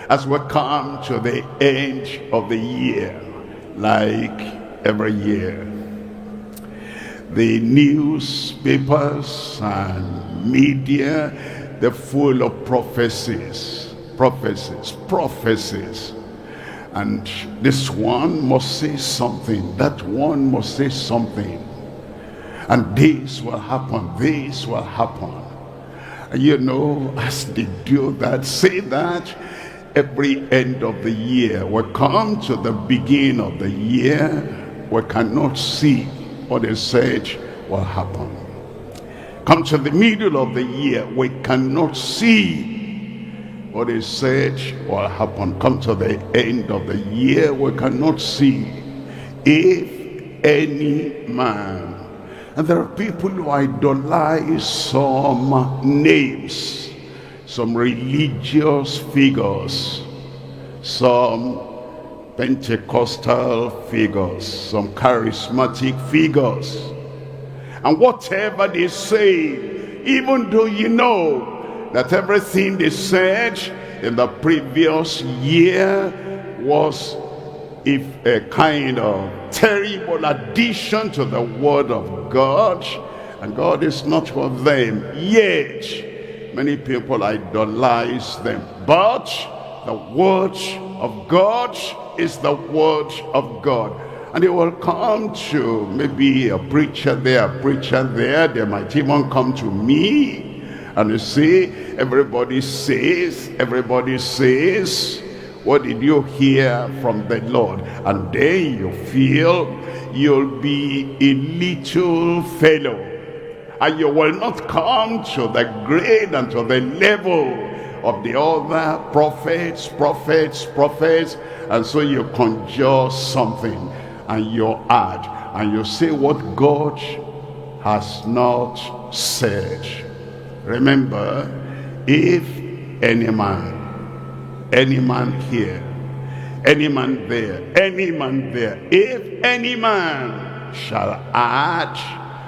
as we come to the end of the year, like every year, the newspapers and media, they're full of prophecies. And this one must say something, that one must say something, and this will happen, this will happen. And you know, as they do that, say that, every end of the year, we come to the beginning of the year, we cannot see what they said will happen. Come to the middle of the year, we cannot see what they said will happen. Come to the end of the year, we cannot see. If any man, and there are people who idolize some names, some religious figures, some Pentecostal figures, some charismatic figures, and whatever they say, even though you know that everything they said in the previous year was a kind of terrible addition to the word of God, and God is not with them, yet many people idolize them. But the word of God is the word of God. And they will come to maybe a preacher there, they might even come to me, and you see, everybody says, what did you hear from the Lord? And then you feel you'll be a little fellow, and you will not come to the grade and to the level of the other prophets, and so you conjure something, and you add, and you say what God has not said. Remember, if any man here, any man there, if any man shall add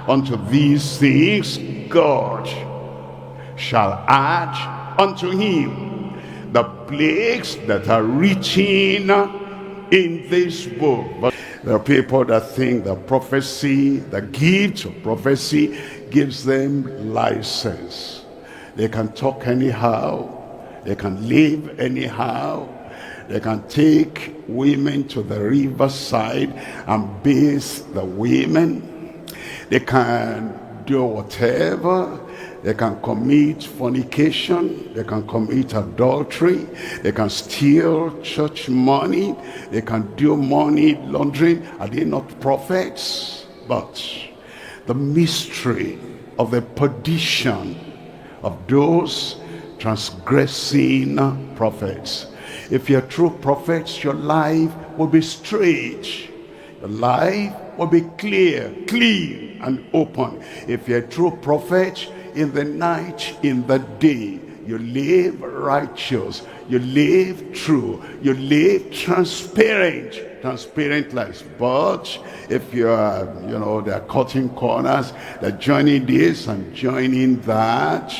unto these things, God shall add unto him the plagues that are written in this book. But there are people that think that prophecy, the gift of prophecy, gives them license. They can talk anyhow, they can live anyhow, they can take women to the riverside and bathe the women, they can do whatever. They can commit fornication, they can commit adultery, they can steal church money, they can do money laundering. Are they not prophets? But the mystery of the perdition of those transgressing prophets. If you're true prophets, your life will be straight. Your life will be clear, clean, and open. If you're a true prophet, in the night, in the day, you live righteous, you live true, you live transparent lives. But if you are, they're cutting corners, they're joining this and joining that,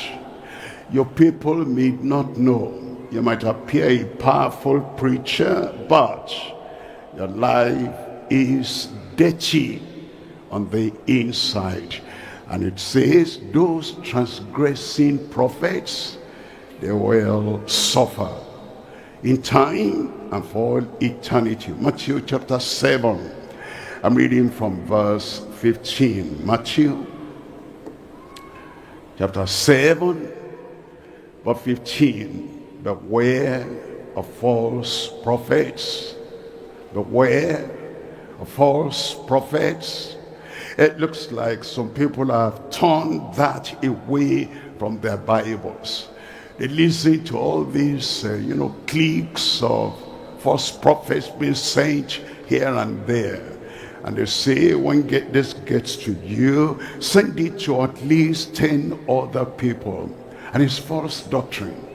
your people may not know. You might appear a powerful preacher, but your life is dirty on the inside. And it says, those transgressing prophets, they will suffer in time and for eternity. Matthew chapter 7. I'm reading from verse 15. Matthew chapter 7, verse 15. Beware of false prophets. Beware of false prophets. It looks like some people have turned that away from their Bibles. They listen to all these, cliques of false prophets being sent here and there. And they say, when this gets to you, send it to at least 10 other people. And it's false doctrine.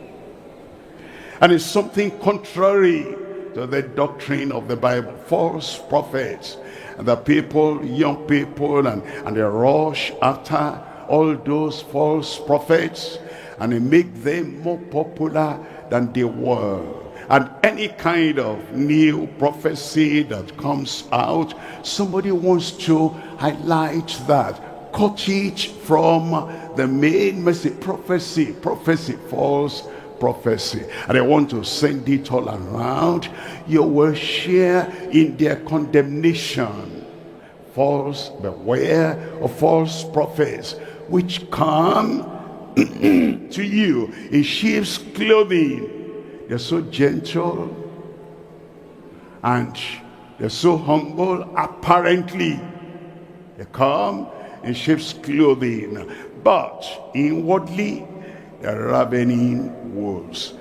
And it's something contrary to the doctrine of the Bible. False prophets. And the people, young people, and they rush after all those false prophets, and they make them more popular than they were. And any kind of new prophecy that comes out, somebody wants to highlight that, cut it from the main message. Prophecy, false prophecy, and they want to send it all around. You will share in their condemnation. Beware of false prophets, which come to you in sheep's clothing. They're so gentle and they're so humble. Apparently, they come in sheep's clothing, but inwardly they're ravening wolves.